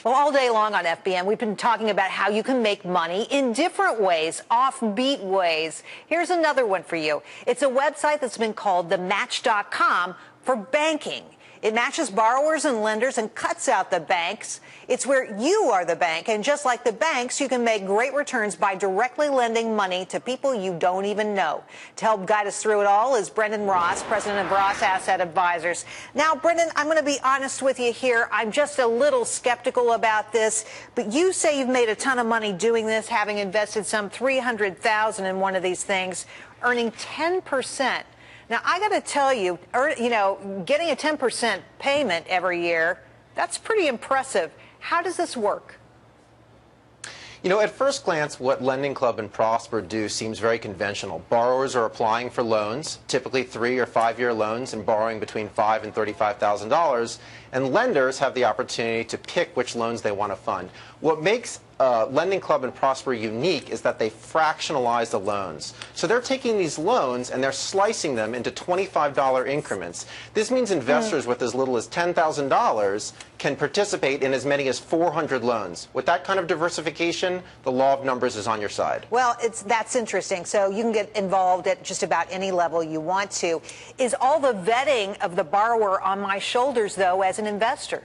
Well, all day long on FBN, we've been talking about how you can make money in different ways, offbeat ways. Here's another one for you. It's a website that's been called thematch.com for banking. It matches borrowers and lenders and cuts out the banks. It's where you are the bank, and just like the banks, you can make great returns by directly lending money to people you don't even know. To help guide us through it all is Brendan Ross, president of Ross Asset Advisors. Now, Brendan, I'm going to be honest with you here. I'm just a little skeptical about this, but you say you've made a ton of money doing this, having invested some $300,000 in one of these things, earning 10%. Now, I got to tell you, getting a 10% payment every year, that's pretty impressive. How does this work? At first glance, what Lending Club and Prosper do seems very conventional. Borrowers are applying for loans, typically 3- or 5-year loans, and borrowing between $5,000 and $35,000, and lenders have the opportunity to pick which loans they want to fund. What makes Lending Club and Prosper unique is that they fractionalize the loans. So they're taking these loans and they're slicing them into $25 increments. This means investors with as little as $10,000 can participate in as many as 400 loans. With that kind of diversification, the law of numbers is on your side. Well, that's interesting. So you can get involved at just about any level you want to. Is all the vetting of the borrower on my shoulders, though, as an investor?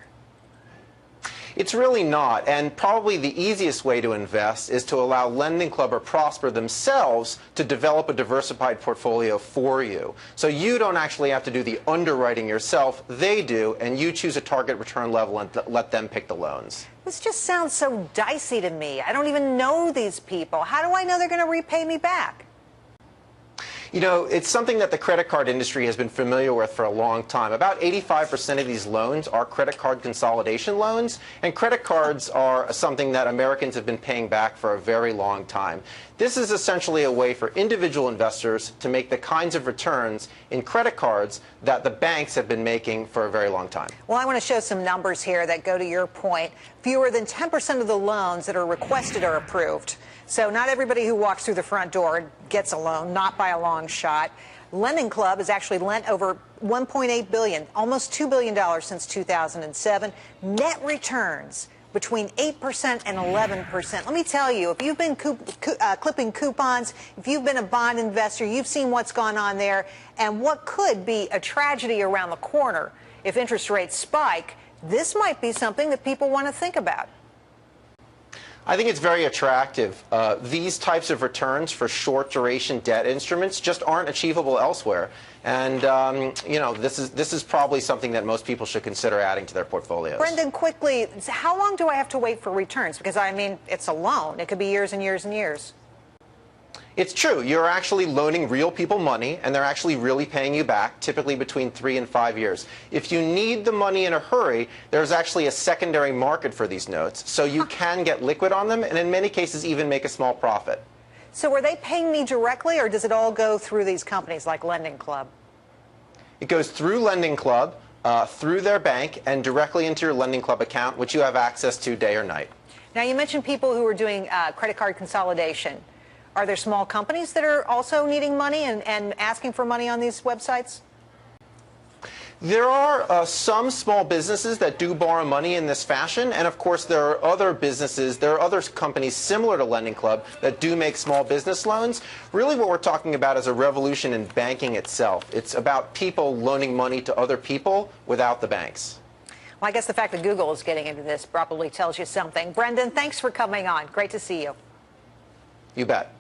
It's really not, and probably the easiest way to invest is to allow Lending Club or Prosper themselves to develop a diversified portfolio for you. So you don't actually have to do the underwriting yourself, they do, and you choose a target return level and let them pick the loans. This just sounds so dicey to me. I don't even know these people. How do I know they're going to repay me back? It's something that the credit card industry has been familiar with for a long time. About 85% of these loans are credit card consolidation loans, and credit cards are something that Americans have been paying back for a very long time. This is essentially a way for individual investors to make the kinds of returns in credit cards that the banks have been making for a very long time. Well, I want to show some numbers here that go to your point. Fewer than 10% of the loans that are requested are approved. So not everybody who walks through the front door gets a loan, not by a long shot. Lending Club has actually lent over $1.8 billion, almost $2 billion since 2007. Net returns between 8% and 11%. Let me tell you, if you've been clipping coupons, if you've been a bond investor, you've seen what's gone on there and what could be a tragedy around the corner if interest rates spike. This might be something that people want to think about. I think it's very attractive. These types of returns for short-duration debt instruments just aren't achievable elsewhere. And, this is probably something that most people should consider adding to their portfolios. Brendan, quickly, how long do I have to wait for returns? Because, I mean, it's a loan. It could be years and years and years. It's true. You're actually loaning real people money, and they're actually really paying you back, typically between 3 and 5 years. If you need the money in a hurry, there's actually a secondary market for these notes, so you can get liquid on them, and in many cases even make a small profit. So are they paying me directly, or does it all go through these companies like Lending Club? It goes through Lending Club, through their bank, and directly into your Lending Club account, which you have access to day or night. Now, you mentioned people who are doing credit card consolidation. Are there small companies that are also needing money and asking for money on these websites? There are some small businesses that do borrow money in this fashion, and of course there are other businesses, there are other companies similar to Lending Club that do make small business loans. Really what we're talking about is a revolution in banking itself. It's about people loaning money to other people without the banks. Well, I guess the fact that Google is getting into this probably tells you something. Brendan, thanks for coming on. Great to see you. You bet.